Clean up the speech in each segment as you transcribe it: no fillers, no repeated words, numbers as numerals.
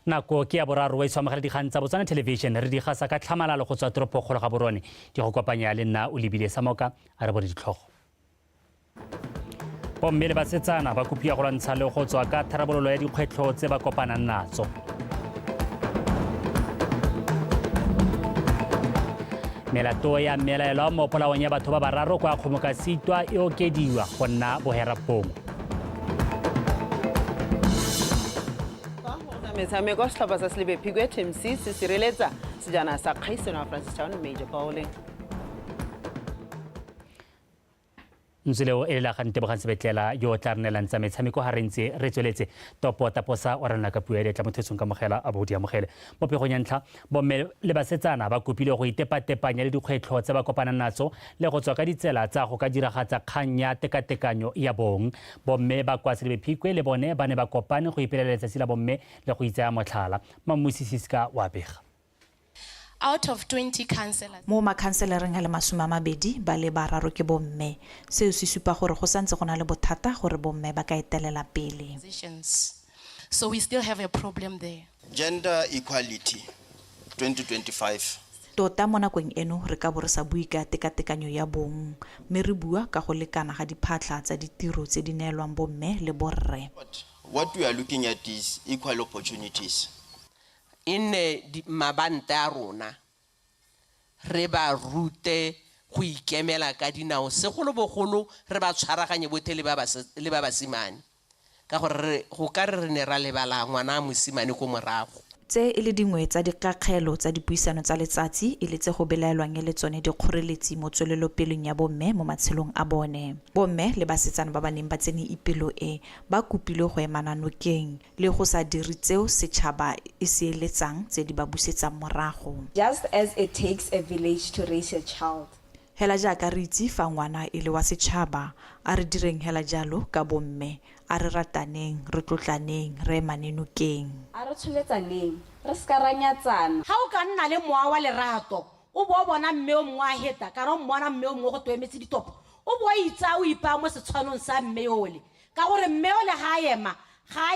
Nako ke ya boraro wa iswa magala dikgang tsa Botswana Television re di gasa ka tlhamalalo go tswa toropokgolo ga borone di go kopanya le nna o lebile Samoka a re bone ditlhogo. Bomme le basetsana ba kopia go lwantsha le go tswa ka tharabololo ya dikgwetlho tse ba kopanang natso. Melato ya melaelo mo polaong ya batho ba bararo kwa Kgomokasitwa e okediwa go nna boherapong. Metshameko setlhopha sa Selebe Phikwe TMC se sireletsa sejana sa kgaisano ya Francistown Major Bowling. Nzuleo e la ga Ntebogang Sebetlela yo tla rnelang tsa metshameko ga re ntse re tsweletse topo taposa o rana ka puo ya tla mothetsong ka mogela a bodi amogele mo pegong ya ntlha bomme le basetsana ba kopile go itepatepanya le dikgwetlho tse ba kopanang natso le go tswa ka ditsela tsa go ka diragatsa kgang ya tekatekanyo ya bong. Bomme ba kwa Selebe Phikwe le bone ba ne ba kopane go ipelaeletsa tsela bomme le go itsaya motlhala Mamusisiska wa bega. Out of 20 councillors. Mo makhanselereng a le 20 ba le bararo ke bomme. Seo se supa gore go santse go na le bothata gore bomme ba ka etelela pele. So we still have a problem there. Gender equality 2025. Tota mo nakong eno re ka bo re sa bue ka tekatekanyo ya bong mme re bua ka go lekana ga diphatla tsa ditiro tse di neelwang bomme le borre. What we are looking at is equal opportunities. In mabanta rona re ba rute go ikemela ka dinao segolo bogolo re ba tshwaraganye botlhe le ba basimane ka gore go ka re ne ra lebala ngwana mosimane go morago. Tse e le dingwe tsa dikakgelo tsa dipuisano tsa letsatsi e le tse go belaelwang le tsone dikgoreletsi mo tswelelopeleng ya bomme mo matshelong a bone. Bomme le basetsana ba ba neng ba tsene ipelo e ba kopile go emana nokeng le go sa dire tseo setšhaba e se eletsang tse di ba busetsang morago. Just as it takes a village to raise a child. Hela jaaka re itse fa ngwana e le wa setšhaba a re direng hela jalo ka bomme a re rataneng re tlotlaneng re emanenokeng a re tsholetsaneng re ska ranyatsana. Ha o ka nna le moa wa lerato o bo bona mme o mongwe a heta ka re mmona mme o mongwe go toemetse ditopo o bo itsa o ipa mo setshwanong sa mme ole ka gore mme ole ga ema ga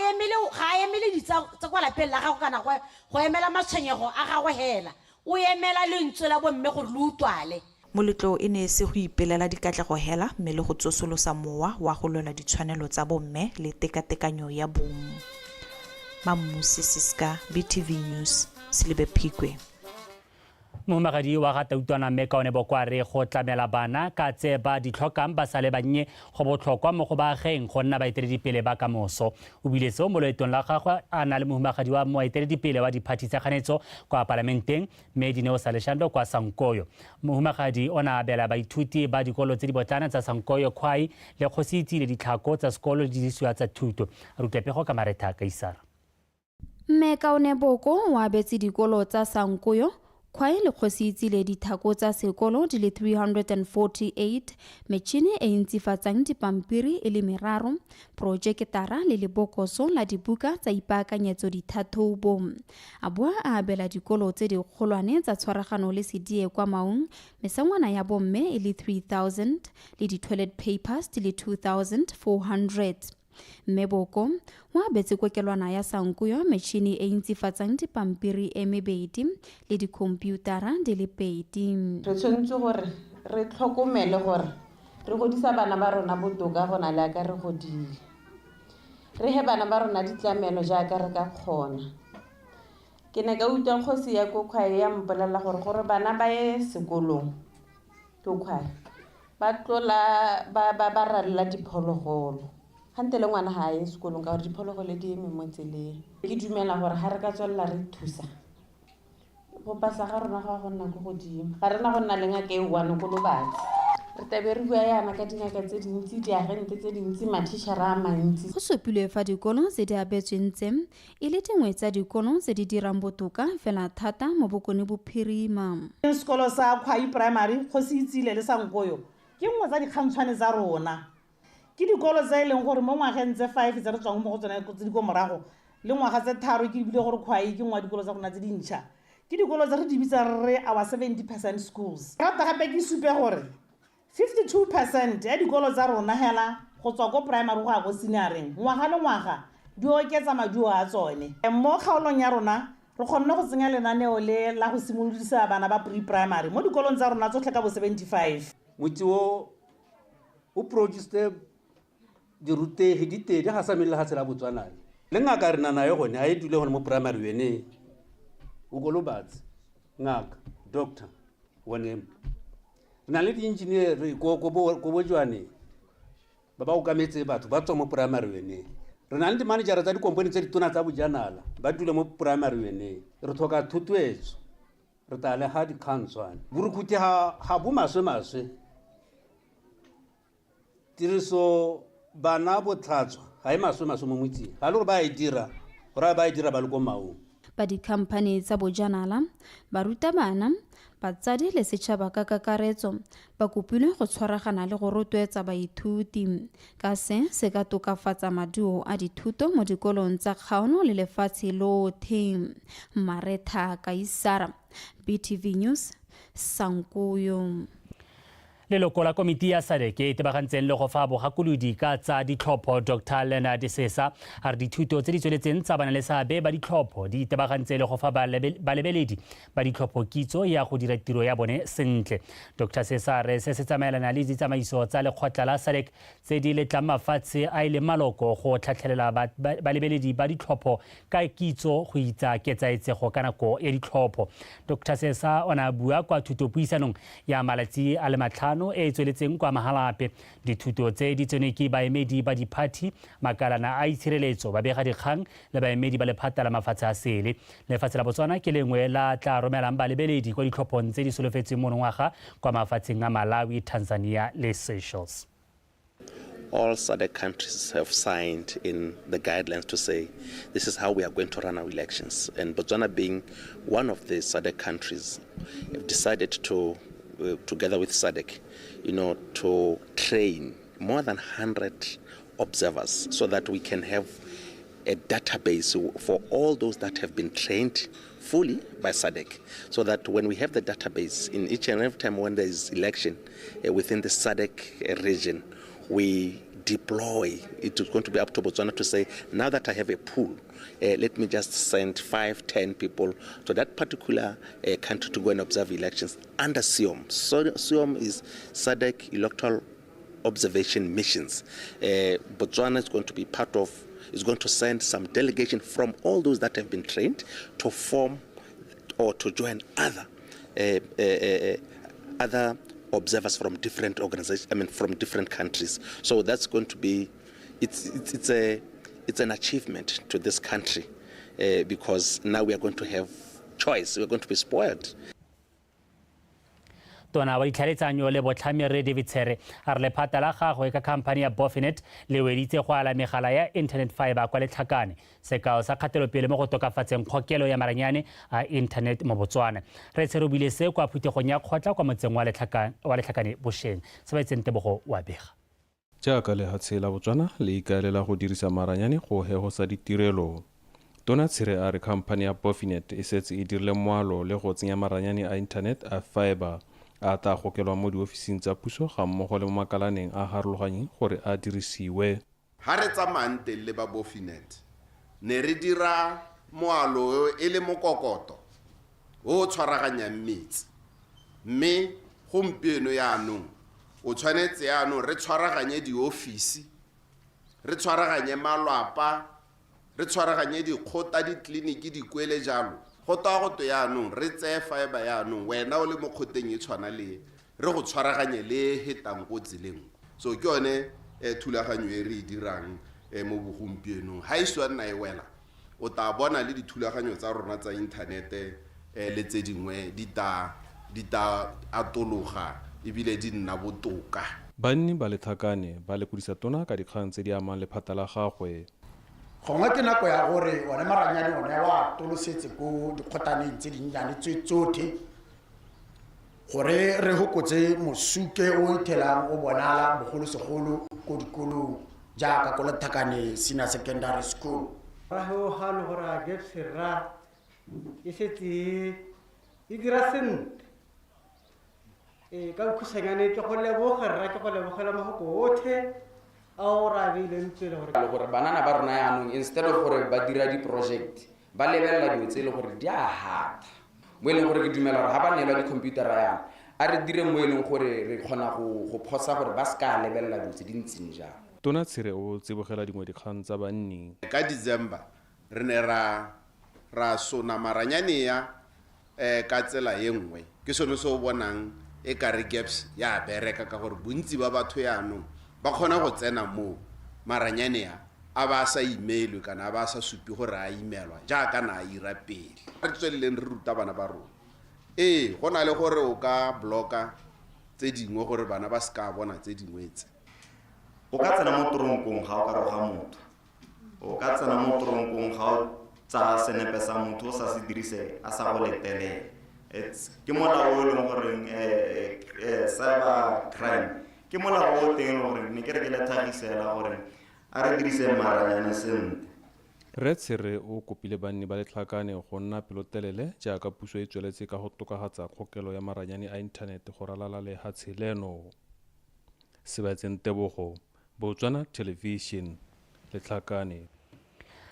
emele ditsa tsa kwa lapeng la gago kana go emela matshwenyego a gago hela o emela lentswe la bo mme gore le utwale. Moletlo e ne se go ipelela dikatlego hela mme le go tsosolosa mowa wa go lwela ditshwanelo tsa bomme le tekatekanyo ya bong. Mamusisiska, BTV News, Selebe Phikwe. Mohumagadi wa ga Tautwana Mekaone Bokware go tlamela bana ka tse ba di tlhokang ba sale bannye go botlhokwa mo go baageng go nna baeteledipele ba kamoso. O bile seo mo loetong la gagwe a na le mohumagadi wa moeteledipele wa diphathi tsa kganetso kwa parlamenteng mme Dineo Saleshando kwa Sankoyo. Mohumagadi o na abela baithuti ba dikolo tse di botlana tsa Sankoyo Khwai le go se itse le ditlhako tsa sekolo le dirisiwa tsa thuto. Rutlepego ka Maretha Kaisara. Mekaone Boko wa abetse dikolo tsa Sankoyo Khwai le kgositse le dithako tsa sekolo di le 348, metšhini e ntsifatsang dipampiri e le meraro, projeketara le lebokoso la dibuka tsa ipaakanyetso dithathoubo. A boa a abela dikolo tse di kgolwane tsa tshwaragano le sedie kwa Maung, mesangwana ya bomme e le 3,000 le di-toilet papers di le 2,400. Meboko wa abetse kokelwana ya Sankoyo metšhini e ntsifatsang dipampiri e mebedi le dikhomputara di le 2. Re tshwanetse gore re tlhokomele gore re godisa bana ba rona botoka go na le aka re godile. Re he bana ba rona ditlamelo jaaka re ka kgona. Ke ne ka utlwa kgosi ya ko Khwai ya mpolelela gore bana ba ye sekolong ko Khwai ba tlola ba ralla diphologolo. Hante le ngwana ha ye sekolong ka gore diphologolo di eme mo tseleng. Ke dumela gore ha re ka tswella re thusa go pasa ga rona ga go nna go godimo ga rena go nna le ngaka e one ko lobatsi re tabe re bua yana ka dingaka tse dintsi diagente tse dintsi mathišara a mantsi. Go supilwe fa dikolo tse di abetsweng tse e le dingwe tsa dikolo tse di dirang botoka fela thata mo bokone bophirima. Sekolo sa Khwai Primary go se itsile le Sankoyo ke nngwe tsa dikgantshwane tsa rona. Ke dikolo tse leng gore mo ngwageng tse 5 tse re tswang mo go tsone tse di go morago le ngwaga tse 3 ke bile gore Khwai ke ngwa dikolo tsa rona tse dintšha ke dikolo tse re di bitsa re our 70% schools. Rata gape ke supe gore 52% ya dikolo tsa rona hela go tswa ko primary go ya go senioreng ngwaga le ngwaga di oketsa maduo a tsone. Mo kgaolong ya rona re kgonne go tsenya lenaneo le la go simolodisa bana ba pre-primary mo dikolong tsa rona tsotlhe ka bo 75. Motse o produced dirutegi di tedi ga sa mele ga tsela Botswana le ngaka re nana yo gone a e dule gone mo primary yone o go lo batse ngaka doctor one na le di-engineer ko bojwane ba ba o kametse batho ba tswa mo primary yone re na le di-manager tsa dikompone tse ditona tsa bojanala ba dule mo primary yone re tlhoka thutuetso re tale ha di-council borukhuti ha bo maswe tiriso bana botlhatswa ga e maswe mo motseng ga le gore ba e dira gore ba e dira ba le ko maong ba dikhamphane tsa bojanala barutabana batsadi le setšhaba ka kakaretso ba kopilwe go tshwaragana le go rotloetsa baithuti ka se ka tokafatsa maduo a dithuto mo dikolong tsa kgaolo le lefatshe lotlhe. Maretha Kaisara, BTV News, Sankuyo. Leloko la komiti ya SADC e tebagantseng le go fa bogakolodi ka tsa ditlhopho Dr. Leonard Sesa a re dithuto tse di tsweletseng tsa bana le seabe ba ditlhopho di itebagantse le go fa balebeledi ba ditlhopho kitso ya go dira tiro ya bone sentle. Dr. Sesa re se tsamaelana le ditsamaiso tsa lekgotla la SADC tse di letlang mafatshe a ile maloko go tlhatlhelela balebeledi ba ditlhopho ka kitso go itsa ketsaetsego ka nako ya ditlhopho. Dr. Sesa o na bua kwa thutopuisanong ya malatsi a le matlhano e tsweletseng kwa Mahalape. Dithuto tse di tsene ke baemedi ba diphathi, makalana a itshireletso, babegadikgang le baemedi ba lephata la mafatshe a sele. Lefatshe la Botswana ke lengwe la tla romelang balebeledi kwa ditlhophong tse di solofetseng monongwaga kwa mafatsheng a Malawi, Tanzania le Seychelles. All SADC countries have signed in the guidelines to say this is how we are going to run our elections. And Botswana, being one of the SADC countries, have decided to, together with SADC, to train more than 100 observers so that we can have a database for all those that have been trained fully by SADC, so that when we have the database in each and every time when there is election within the SADC region, we deploy. It is going to be up to Botswana to say, now that I have a pool, let me just send 5-10 people to that particular country to go and observe elections under SIOM. So SIOM is SADC Electoral Observation Missions. Botswana is going to be part of, is going to send some delegation from all those that have been trained to form or to join other observers from different organizations, from different countries. So that's going to be, it's an achievement to this country because now we are going to have choice. We are going to be spoiled. Tona wa ditlhaletsanyo le botlhamere David Tsere a re lephata la gagwe ka khamphane ya Bofinet le weditse go ala megala ya internet fiber kwa Letlhakane, sekao sa kgatelopele mo go tokafatseng kgokelo ya maranyane a internet mo Botswana. Re tserobile se kwa phuthegong ya kgotla kwa motseng wa Letlhakane Bošeng. Se ba itseng Tebogo wa bega. Jaaka lehatshe la Botswana le ikaelela go dirisa maranyane go hegosa ditirelo. Tona Tsere a re khamphane ya Bofinet e setse e dirile moalo le go tsenya maranyane a internet a fiber a ta gokelwa mo diofising tsa puso ga mmogo le mo makalaneng a harologanyeng gore a dirisiwe. Ha re tsamayang teng le ba Bofinet ne re dira moalo e le mokokoto o tshwaraganyang metsi, mme gompieno yaanong o tshwanetse yaanong re tshwaraganye diofisi, re tshwaraganye malwapa, re tshwaraganye dikgota, ditleliniki, dikwele jalo. Go ta go to yaanong re tseye fiber yaanong wena o le mo kgoteng e tshwana le re go tshwaraganye le hetang go tseleng. So ke yone thulaganyo e re dirang mo bogompienong. Ha iswa nna e wela o ta bona le dithulaganyo tsa rona tsa inthanete le tse dingwe di ta atologa ebile di nna botoka. Banni ba Letlhakane ba lekudisa tona ka dikgang tse di amang lephata la gagwe. Gongwe ke nako ya gore one maranyane one wa tolosetse ko dikgotaneng tse dinnyane tsotlhe gore re hokotse mosuke o ithelang o bonala bogolosegolo ko dikolong jaaka ko Letlhakane Senior Secondary School. Ra ho halo gore a get serra e setse e dira sentle ka khusanyane ke go lebogela mahoko otlhe ao ra beileng pele gore banana ba rona yaanong instead of gore ba dira di-project ba lebelela dilo tse e le gore di a hata mo e leng gore ke dumela gore ga ba neelwa dikhomputara yana a re dire mo e leng gore re kgona go phosa gore ba se ka lebelela dilo tse di ntseng jang. Tona Tshire o tsibogela dingwe dikgang tsa banni. Ka December re ne ra sona maranyane ya ka tsela ye nngwe ke sone se o bonang e ka re gaps ya bereka ka gore bontsi ba batho yaanong ba kgona go tsena mo maranyane ya a ba sa emailwe kana a ba sa supi gore a emailwa jaaka na a ira pele. Re tsweleleng re ruta bana ba rona go na le gore o ka blocka tse dingwe gore bana ba se ka bona tse dingwe tse. O ka tsena mo toronkong ga o ka roga motho, o ka tsena mo toronkong ga o tsa senepe sa motho o sa se dirise a sa go letelele. Ke molao o leng gore cyber crime ke molao o teng gore ne ke re ke le thagisela gore a re dirise maranyane sentle. Re Tshire o kopile banni ba letlhakane go nna pelotelele jaaka puso e tsweletse ka go tokagatsa kgokelo ya maranyane a inthanete go ralala lehatshe leno. Sebatseng Tebogo, Botswana Television, letlhakane.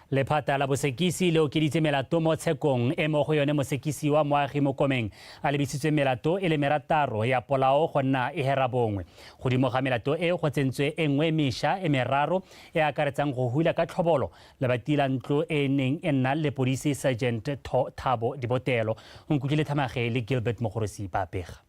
Lephata la bosekisi le okeditse melato mo tshekong e mo go yone mosekisi wa moagi mo Komeng a lebisitswe melato e le merataro ya polao go nna e hera bongwe. Godimo ga melato e go tsentswe e nngwe mesha e meraro e akaretsang go hula ka tlhobolo le batila ntlo e neng e nna le polisi Sergeant Thabo Dibotelo. O nkutlile Thamage le Gilbert Mogorosi ba pega.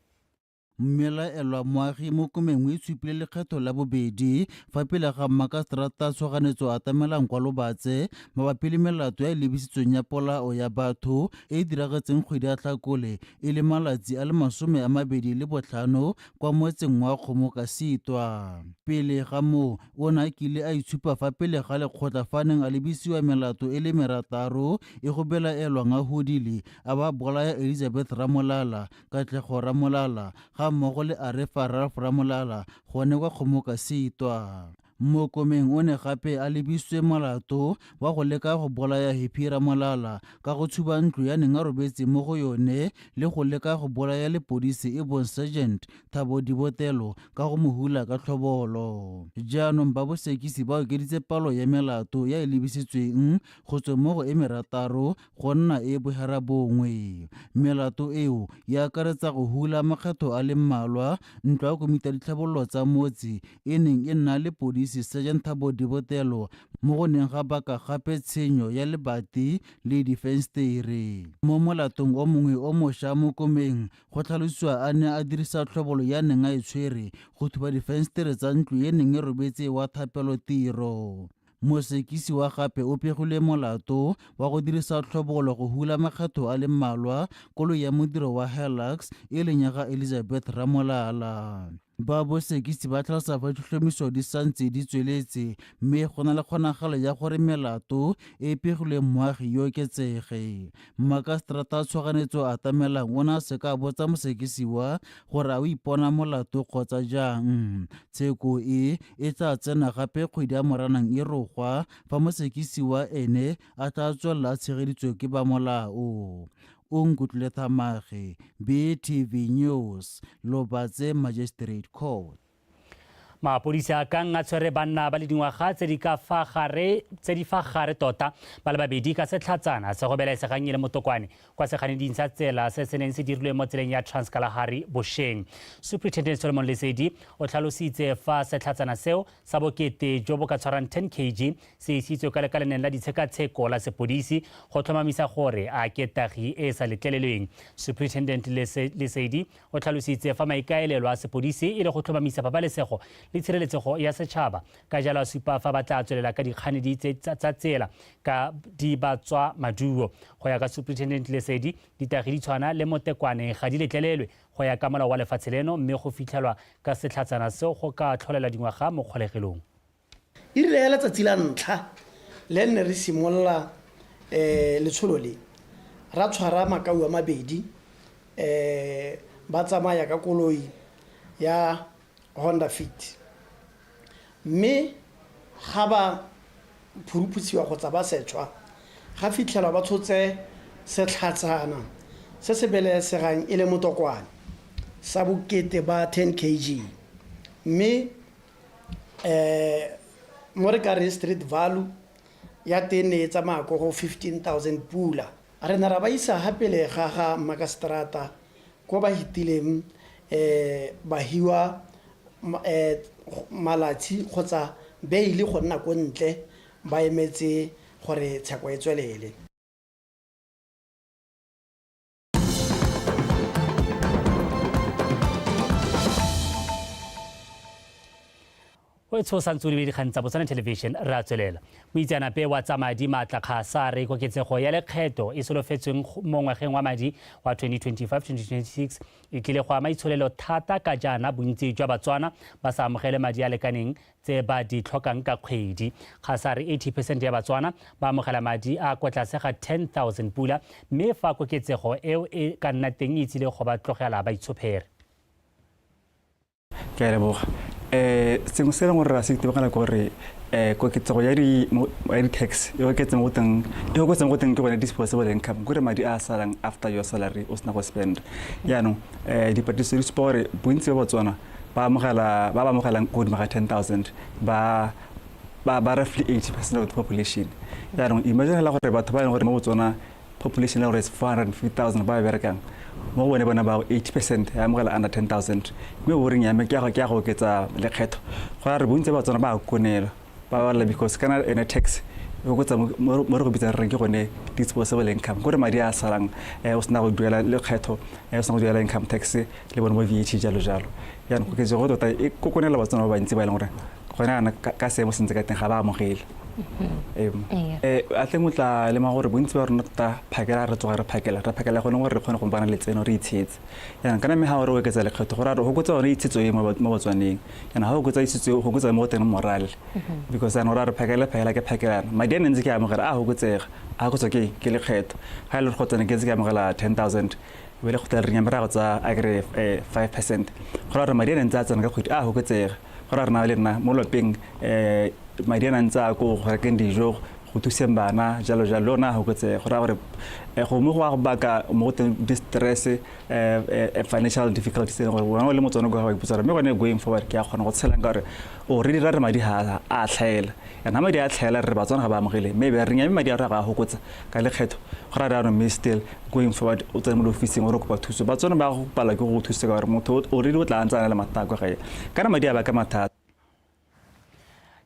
Mmelaelwa moagi mo Komeng o itshupile lekgetho la bobedi fa pele ga Makaseterata Tshoganyetso a tamelang kwa Lobatse mabapi le melato ya lebisitsweng ya polao ya batho e e diragetseng kgwedi ya Tlhakole e le malatsi a le 25 kwa motseng wa Kgomo ka Sitwa. Pele ga moo o ne a kile a itshupa fa pele ga lekgotla fa neng a lebisiwa melato e le merataro e go belaelwa nga hodile a ba bolaya Elizabeth Ramolala, Katlego Ramolala mmogo le Arefa Ralph Ramolala gone kwa Kgomo ka Sitwa. Mo Komeng o ne gape a lebisitswe molato wa go leka go bolaya Happy Ramolala ka go tshuba ntlo ya neng a robetse mo go yone le go leka go bolaya lepodisi e bong Sergeant Thabo Dibotelo ka go mo hula ka tlhobolo. Jaanong ba bosekisi ba okeditse palo ya melato ya e lebisitsweng go tswa mo go e merataro go nna e bogera bongwe. Melato eo ya akaretsa go hula makgetho a le mmalwa, ntlo ya komiti ya ditlhabololo tsa motse e neng e nna le polisi Sergeant Thabo Dibotelo mo go neng ga baka gape tshenyo ya lebati le difenstere. Mo molatong o mongwe o mošwa mo Komeng go tlhalosiwa a ne a dirisa tlhobolo ya neng a e tshwere go thuba difenstere tsa ntlo ye neng e robetse wa thapelotiro. Mosekisi wa gape o pegile molato wa go dirisa tlhobolo go hula makgetho a le mmalwa koloi ya modiro wa Hilux e leng ya ga Elizabeth Ramolala. Ba bosekisi ba tlhalosa fa ditlhomiso di santse di tsweletse mme go na le kgonagalo ya gore melato e pegilweng moagi yo oketsege. Makaseterata Tshoganyetso a tamelang o ne a se ka botsa mosekisiwa gore a o ipona molato kgotsa jang. Tsheko e tla tsena gape kgwedi ya Moranang e rogwa fa mosekisiwa ene a tla tswelela a tshegeditswe ke ba molao. O nkutlile Thamage, BTV News, Lobatse Magistrate Court. Mapodisa a kang a tshwere banna ba le dingwaga tse di fa gare tota ba le babedi ka setlhatsana se go belaetsegang e le motokwane kwa seganeding sa tsela se se neng se dirilwe mo tseleng ya Trans-Kalahari Bosheng. Superintendent Solomon Lesedi o tlhalositse fa setlhatsana seo sa bokete jo bo ka tshwarang 10 kg se isitswe ka lekalaneng la ditshekatsheko la sepodisi go tlhomamisa gore a ketagi e sa letlelelweng. Superintendent Lesedi o tlhalositse fa maikaelelo a sepodisi e le go tlhomamisa pabalesego le tshireletsego ya setšhaba ka jalo a supa fa ba tla tswelela ka dikganedi tsa tsela ka di batswa maduo. Go ya ka Superintendent Lesedi ditagi di tshwana le motekwane ga di letlelelwe go ya ka molao wa lefatshe leno mme go fitlhelwa ka setlhatsana seo go ka tlholela dingwaga mo kgolegelong. E rile ya letsatsi la ntlha le nne re simolola letsholo le ra tshwara makau a mabedi ba tsamaya ka koloi ya Honda Fit mme ga ba phuruphutsiwa kgotsa ba setšhwa ga fitlhelwa ba tshotse setlhatsana se se belesegang e le motokwane sa bokete ba 10 kg mme mo re ka re street value ya teng ne e tsamaya ko go 15,000 pula re ne ra ba isa gapele ga makastrata ko ba hitileng ba hiwa malatsi kgotsa beile go nna ko ntle ba emetse gore tsheko e tswelele. o tshosantse le dikgang tsa Botswana Television re a tswelela moitseanape wa tsa madi Maatla Kgasa re koketsego ya lekgetho e solofetsweng mo ngwageng wa madi wa 2025-2026 e tlile go ama itsholelo thata ka jaana bontsi jwa Batswana ba sa amogele madi a lekaneng tse ba di tlhokang ka kgwedi. Kgasa re 80% ya Batswana ba amogela madi a kwa tlase ga 10,000 pula mme fa koketsego eo e ka nna teng e tsile go ba tlogela ba itshopere. Ke a leboga sengwe se e leng gore ra se itebagala ke gore koketsego ya di-tax e oketseng go teng ke gone disposable income kore madi a salang after your salary o sena go spend yaanong dipatlisiso di supa gore bontsi ba Batswana ba ba amogelang ko godimo ga 10,000 ba roughly 80% of the population. Yaanong imagine hela gore batho ba e leng gore mo Botswana population ya gore is 450,000 ba berekang mo bone bona ba 80% ya amogela under 10,000 mme o reng ya me ke ya go oketsa lekgetho go re bontsi ba Batswana ba konela ba la because kana ene tax go go tsa mo re go bitsa re ke gone disposable income gore madi a salang o sna go duela lekgetho o sna go duela income tax le bona mo VAT jalo ya go ke go tota e go konela Batswana ba bantsi ba e leng gore gona ana ka se mo sentse ka teng ga ba amogela a tle motla le magore bontsi ba rona tota phakela re tsoga re phakela gone gore re kgone go bana le tseno re itshetse yana kana me ha gore o oketsa lekgetho gore go gotsa gore itshetso e mo Batswaneng yana ha go gotsa itshetso go gotsa mo teng moral because ana re phakela ke phakelana madi a ntse ke amogela a go gotsega a go tswa ke lekgetho ha ile go tsena ke ntse ke amogela 10,000 be le go tla re nyamera go tsa agre 5% gore madi a ntse a tsena ka kgwedi a go gotsega gore re na le nna mo lopeng madi a ntse go rekeng dijo go thuseng bana jalo lona go tsetse gore go mo go baka mo distress financial difficulties gore wona le Motswana go ga iputsara me gone going forward ke a kgona go tshelang ka gore o re dira re madi ha a tlhaela yana madi a tlhaela re Batswana ga ba amogele maybe re nya madi a re ga go kotsa ka lekgetho gore ra no still going forward o tsena mo office o re go ba thuso Batswana ba go pala ke go thusa ka gore motho o re di o tla ntsana le matako ga kana madi a ba ka mathata.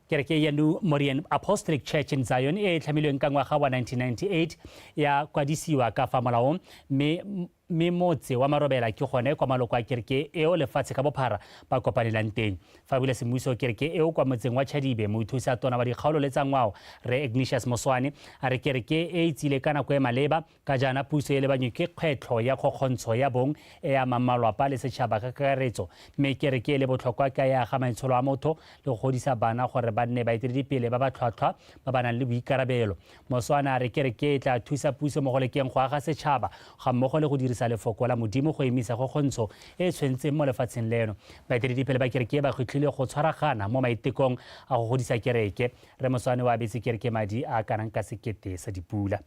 Kereke ya New Moravian Apostolic Church in Zion e tlhamilweng ka ngwaga wa 1998 ya kwadisiwa ka fa molaong mme motse wa Marobela ke gone kwa maloko a kereke eo lefatshe ka bophara ba kopanelang teng fa bile semmuso kereke eo kwa motseng wa Chadibe mo thusa tona ba dikgaolo le tsa ngwao re Ignatius Moswane a re kereke e itsile ka nako e maleba ka jana puso e lebanywe ke kgwetlho ya kgokgontsho ya bong e ya mamalwapa le setšhaba ka kakaretso mme kereke le botlhokwa ka ya ga maitsholo a motho le go godisa bana gore ba nne baeteledipele ba ba tlhwatlhwa ba ba nang le boikarabelo. Moswane a re kereke e tla thusa puso mo go lekeng go aga setšhaba ga mmogo le go dirisa lefoko la Modimo go emisa go kgontsho e tshwentseng mo lefatsheng leno. Baeteledipele ba kereke ba kgwetlhile go tshwaragana mo maitekong a go godisa kereke. Re Moswane wa abetse kereke madi a kanang ka 1,000 sa dipula.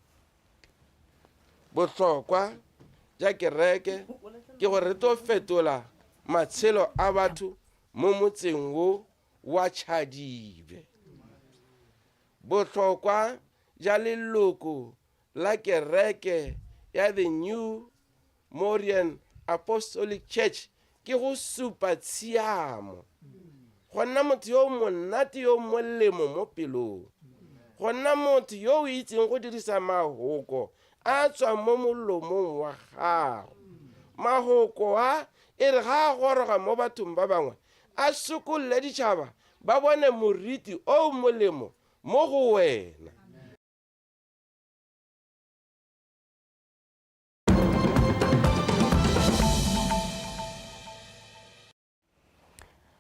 Botlhokwa ja kereke ke gore re to fetola matshelo a batho mo motseng wo wa Chadibe. Botlhokwa ja leloko la kereke ya the New Moravian Apostolic Church ke go supa tshiamo go nna motho yo monate yo molemo mo pelong go nna motho yo o itseng go dirisa mahoko a tswa mo molomong wa gago mahoko a e re ga a goroga mo bathong ba bangwe a sokolle ditšhaba ba bone moriti o molemo mo go wena.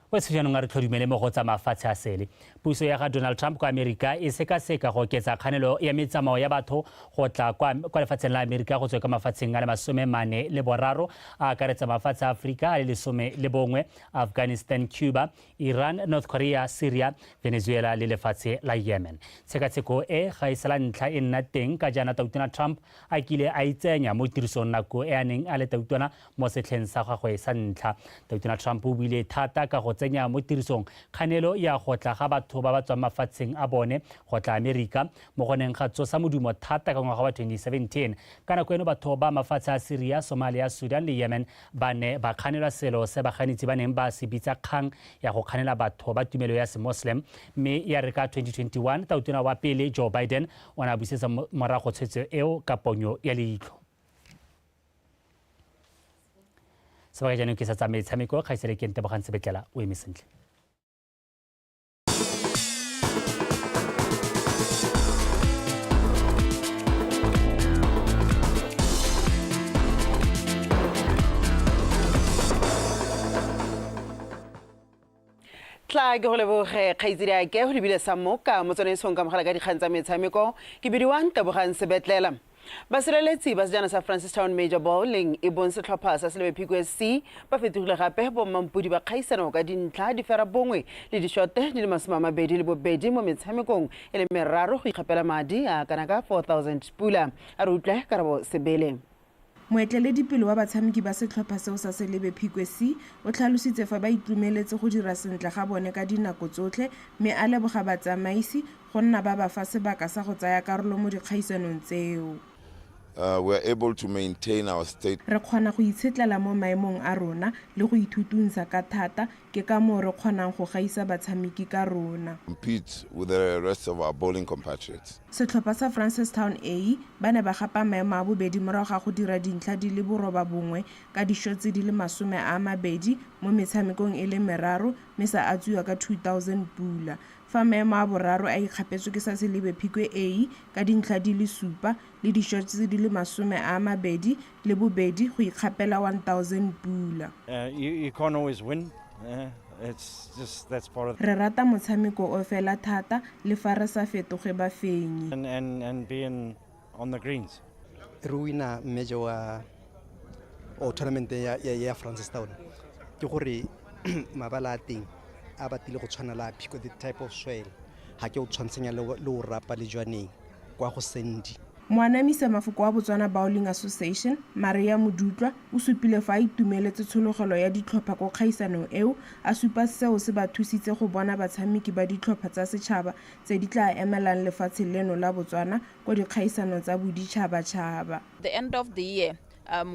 Wetso jaanong a re tlhodumele mo go tsa mafatshe a sele puso ya ga Donald Trump kwa Amerika e sekaseka go oketsa kganelo ya metsamao ya batho go tla kwa lefatsheng la Amerika go tswa ka mafatsheng a le 43 a akaretsa mafatshe a Afrika a le 11 Afghanistan, Cuba, Iran, North Korea, Syria, Venezuela le lefatshe la Yemen. Tshekatsheko e ga isala ntlha e nna teng ka jana Donald Trump a kile a itsenya mo tirisong nako e a neng a le tautona mo setlheng sa gagwe sa ntlha. Donald Trump o buile thata ka go tsenya mo tirisong kganelo ya go tla ga batho ba ba tswang mafatsheng a bone go tla Amerika mo go neng ga tsosa modumo thata ka ngwaga wa 2017 ka nako eno batho ba mafatshe a Syria, Somalia, Sudan le Yemen ba ne ba kganelwa selo se baganetsi ba neng ba se bitsa kgang ya go kganela batho ba tumelo ya se-Muslim mme ya re ka 2021 tautona wa pele Joe Biden o ne a busetsa morago tshwetso eo ka ponyo ya leitlho. Sebaka jaanong ke sa tsa metshameko kgaisele ke Ntebogang Sebetlela o eme sentle. tla ke go leboge kgaitsedi a ke go lebile sa moka mo tsone song ka mogala ka dikgang tsa metshameko ke bidiwa Ntebogang Sebetlela. Basireletsi ba sejana sa Francistown Major Bowling e bone setlhopha sa Selebe SC ba fetogile gape bommampudi ba kgaisano ka dintlha di fera bongwe le dishote di le 22 mo metshamekong e le meraro go ikgapela madi a kana ka 4,000 pula a re utlwe Karabo Sebele. Moeteledipele wa batshameki ba setlhopha seo sa Selebe SC o tlhalositse fa ba itumeletse go dira sentle ga bone ka dinako tsotlhe mme a leboga batsamaisi go nna ba ba fa sebaka sa go tsaya karolo mo dikgaisanong tseo. We are able to maintain our state. Re kgona go itshetlela mo maemong a rona le go ithutuntsha ka thata ke ka moo re kgonang go gaisa batshameki ka rona. Compete with the rest of our bowling compatriots. Setlhopha sa Francistown A ba ne ba gapa maemo a bobedi morago ga go dira dintlha di le 9 ka dishotse di le 20 mo metshamekong e le meraro mme sa atsiwa ka 2,000 pula. Fa maemo a boraro a ikgapetswe ke sa Selebe A ka dintlha di le 7 le dishots di le 20 le bobedi go ikgapela 1,000 pula. You can't always win. It's just that's part of. Re rata motshameko o fela thata le fa re sa fetoge ba fenyi. And being on the greens. Ruina major wa tournament ya Francistown. Ke gore mabala a teng a batile go tshwana la pico the type of soil ha ke o tshwantsenya le o rapa le jwaneng kwa go sendi. Moanamisa mafoko wa Botswana Bowling Association Maria Modutlwa o supile fa itumeletse tshologelo ya ditlhopha go kgaisano eo a supa seo se ba thusitse go bona batshameki ba ditlhopha tsa setšhaba tse di tla emelang lefatshe leno la Botswana go dikgaisano tsa boditšhaba-tšhaba. The end of the year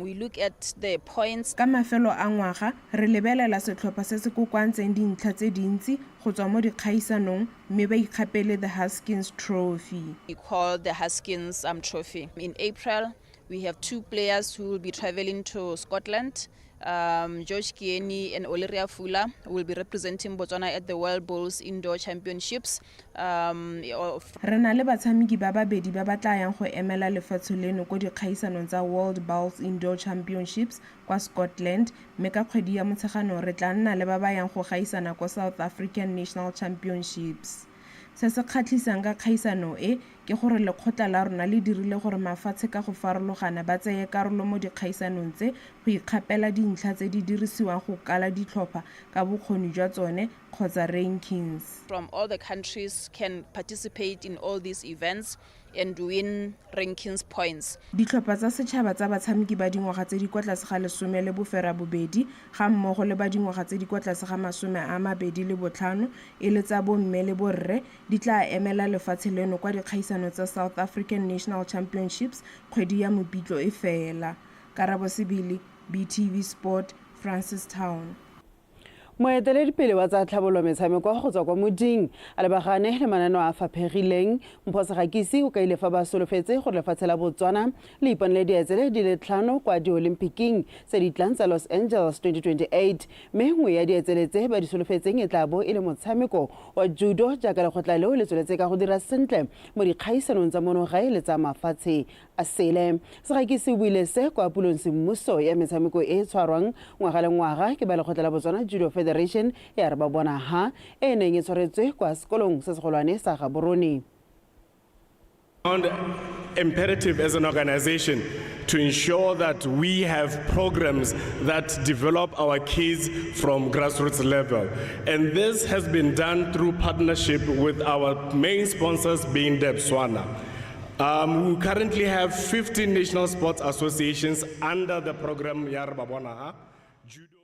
we look at the points. Ka mafelo a ngwaga re lebelela setlhopha se se kokwantseng dintlha tse dintsi go tswa mo dikgaisanong mme ba ikgapele the Haskins Trophy. We call the Haskins Trophy. In April, we have 2 players who will be traveling to Scotland. George Kieni and Oleria Fula will be representing Botswana at the World Bowls Indoor Championships. Re na le batshameki ba babedi ba ba tla yang go emela lefatshe leno go dikgaisanong tsa World Bowls Indoor Championships kwa Scotland mme ka kgwedi ya Motsheganong re tla nna le ba ba yang go gaisana kwa South African National Championships. Se se kgatlhisang ka kgaisano e ke gore lekgotla la rona le dirile gore mafatshe ka go farologana ba tseye karolo mo dikgaisanong tse go ikgapela dintlha tse di dirisiwang go kala ditlhopha ka bokgoni jwa tsone kgotsa rankings. From all the countries can participate in all these events and win rankings points. Ditlhopha tsa setšhaba tsa batshameki ba dingwaga tse di kwa tlase ga 10 le bofera bobedi ga mmogo le ba dingwaga tse di kwa tlase ga 25 e le tsa bomme le borre di tla emela lefatshe leno kwa dikgaisano tsa South African National Championships kgwedi ya Mopitlwe e fela. Karabo Sebele, BTV Sport, Francistown. Moeteledipele wa tsa tlhabololo metshameko go tswa kwa moding a lebagane le mananeo a faphegileng Mphosagakisi o ka ile fa ba solofetse go lefatshe la Botswana le iponele dietsele di le 5 kwa di-Olympiking tse di tlang tsa Los Angeles 2028 mme nngwe ya dietsele tse ba di solofetseng e tla bo e le motshameko wa judo jaaka lekgotla leo le tsweletse ka go dira sentle mo dikgaisanong tsa monogae le tsa mafatshe a sele. Sagakisi o buile se kwa pulong semmuso ya metshameko e tshwarwang ngwaga le ngwaga ke ba lekgotla la Botswana Judo Federation ya re ba bona ha e neng e tshwaretswe kwa sekolong se segolwane sa Gaborone. Imperative as an organization to ensure that we have programs that develop our kids from grassroots level. And this has been done through partnership with our main sponsors being Botswana. We currently have 15 national sports associations under the program Yar Babona.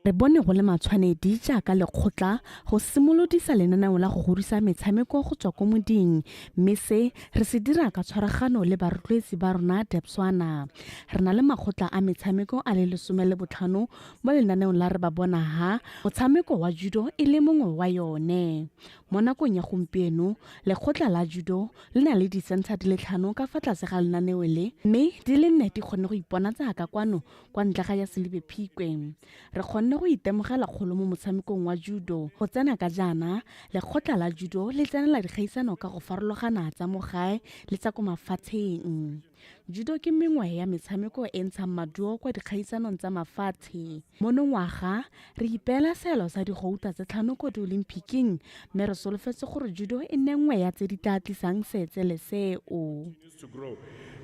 re bone go le matshwanedi jaaka lekgotla go simolodisa lenaneo la go godisa metshameko go tswa ko moding mme se re se dira ka tshwaragano le barotloetsi ba rona Debswana. Re na le makgotla a metshameko a le 15 mo lenaneong la re ba bona ha motshameko wa judo e le mongwe wa yone. Mo nakong ya gompieno lekgotla la judo le na le disenta di le 5 ka fa tlase ga lenaneo le mme di le 4 di kgonne go ipona tsaka kwano kwa ntlega ya Selebephikwe. Re kgonne go itemogela kgolo mo motshamekong wa judo go tsena ka jana lekgotla la judo le tsenela dikgaisano ka go farologana tsa mo gae le tsa ko mafatsheng. Judo ke mengwe ya metshameko e ntshang maduo kwa dikgaisanong tsa mafatshe. Monongwaga re ipeela seelo sa digouta tse 5 ko di-Olympiking mme re solofetse gore judo e nne nngwe ya tse di tla tlisang seetse le seo.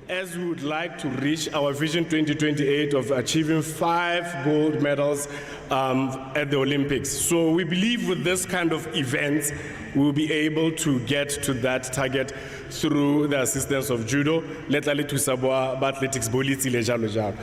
As we would like to reach our Vision 2028 of achieving 5 gold medals at the Olympics. So we believe with this kind of events, we'll be able to get to that target through the assistance of judo, letlale thusaboa ba athletics bolitsi le jalo jalo.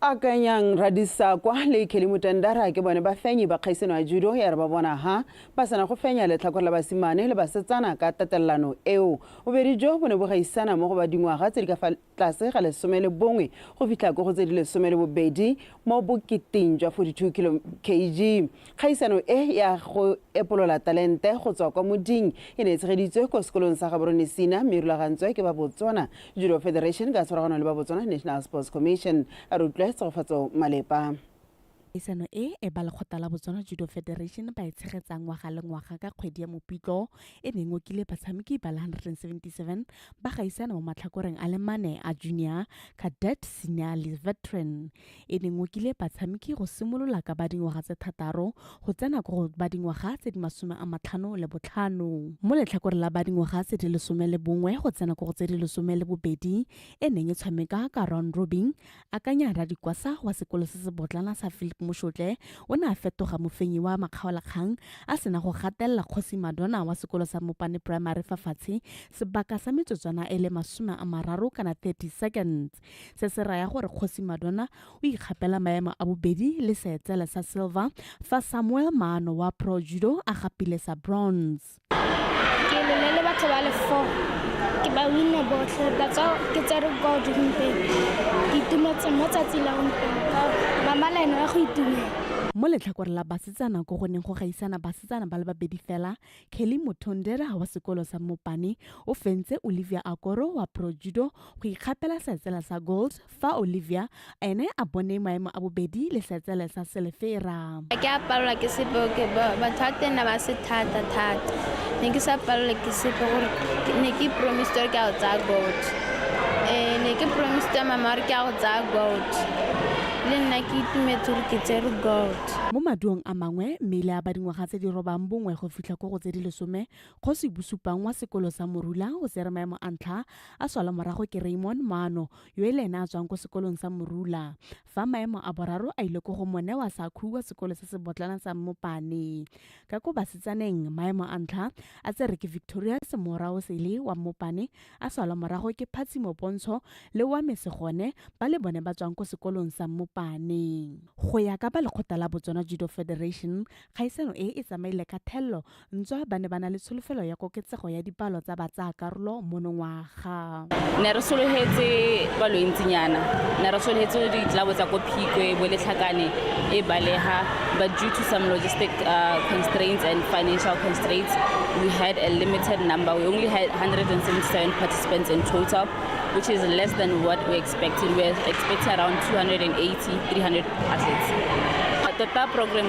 Akanyang radisa kwa le Kelimutandara ke bone ba fenyi ba kgaisano ya judo ya re ba bona ha ba sana go fenya le tlhakore la basimane le basetsana ka tatelano eo o bedi jo bone bo gaisana mo go ba dingwaga tse di ka fa tlase ga le somele bongwe go fitla go go tse di le somele bobedi mo bokiting jwa 42 kg. Kgaisano e ya go epolola talente go tswa kwa moding e ne tshegeditswe ko sekolong sa Gaborone Sina mme rulagantswe ke ba Botswana Judo Federation ka tshwaragano le ba Botswana National Sports Commission a rutlwa tsofatso malepa. Isano e ba lekgotla la Botswana Judo Federation ba e tshegetsang ngwaga le ngwaga ka kgwedi ya Mopitlwe e neng ngokile batshameki ba 177 ba gaisana mo matlhakoreng a le 4 a junior, cadet, senior le veteran. E neng ngokile batshameki go simolola ka ba dingwaga tse 6 go tsena go ba dingwaga tse di 55. Mo letlhakoreng la ba dingwaga tse di 11 go tsena go tse di 12 e neng e tshameka ka round robin akanya Radikwasa wa sekolo se se botlana sa Philip Mushotle o ne a fetoga mofenyi wa makgaolakgang a sena go gatella Kgosi Madonna wa sekolo sa Mopane Primary fafatshe sebaka sa metsotswana e le 30 kana 30 seconds. Se se raya gore Kgosi Madonna o ikgapela maemo a bobedi le seetsele sa silver fa Samuel Mano wa Pro Judo a gapile sa bronze. Ke le batho ba le 4 ke ba winne botlhe batsa ke tsere gold gompieno ke itumetse mo tsatsi la gompieno mama la ene ya go itumela. Mo letlhakoreng la basetsana go goneng go gaisana basetsana ba le babedi fela Kelly Mutondera wa sekolo sa Mopane o fentse Olivia Akoro wa Pro Judo go ikgapela seetsela sa gold fa Olivia ene a bone maemo a bobedi le seetsela sa silvera. Ke a palelwa ke sepe ke batho a tena ba se thata ne ke sa palelwa ke sepe gore ne ke promise gore ke a go tsaya gold ne ke promise mama gore ke a go tsaya gold le nna ke itumetse gore ke tsere gold. Mo maduong a mangwe mmele a ba dingwaga tse di robang bongwe go fitlha go tse di 10 Kgosi Busupang wa sekolo sa Morula go tsere maemo a ntlha a swala morago ke Raymond Mano yo e lena a tswang ko sekolong sa Morula fa maemo a boraro a ile go go mone wa Sakhu wa sekolo se se botlana sa Mopane. Ka go basetsaneng maemo a ntlha a tsere ke Victoria Semorao Sele wa Mopane a swala morago ke Phatsimo Pontsho le wa Mesegone ba le bone ba tswang ko sekolong sa Mopane. Go ya ka ba lekgotla la Botswana Judo Federation kgaisano e tsamaile ka thello ntswa ba ne ba na le tsholofelo ya koketsego ya dipalo tsa batsa karolo monongwaga. Ne re solohetse balointsinyana ne re solohetse ditlabo tsa Kophikwe bo letlhakane e baleha but due to some logistic constraints and financial constraints we had a limited number. We only had 177 participants in total, which is less than what we expected. We were expecting around 300 athletes. Tota program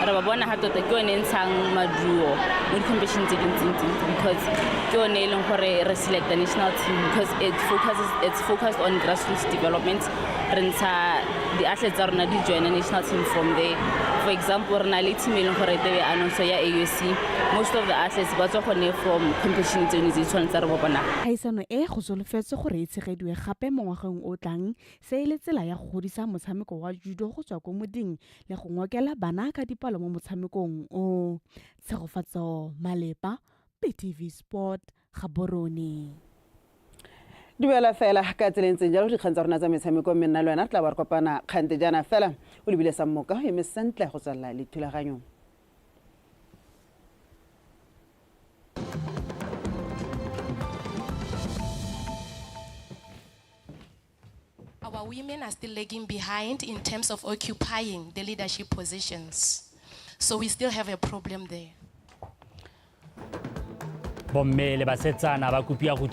re ba bona ha tota ke yone ntshang maduo mo di-competition tse dintsi because ke yone e leng gore re select the national team because it's focused on grassroots development. Re ntsha di-athletes tsa rona di join a national team from there. For example, re na le team e leng gore tebe anonso ya AUC. Most of the athletes ba tswa gone from competition tseno tse tshwanetse re ba bona. Kgaisano e go solofetse gore e tshegediwe gape mo ngwageng o tlang se ile tsela ya go godisa motshameko wa judo go tswa ko moding le go ngokela bana ka dipalo mo motshamekong o. Tshegofatso Malepa, PTV Sport, Gaborone. dumela fela ka tselentseng jalo dikgang tsa rona tsa metshameko mme nna le wena re tla ba re kopana kgante jana fela o lebile sa mmoka go eme sentle go tswalela le thulaganyong. Our women are still lagging behind in terms of occupying the leadership positions. So we still have a problem there. Bomme le basetsana ba kopia go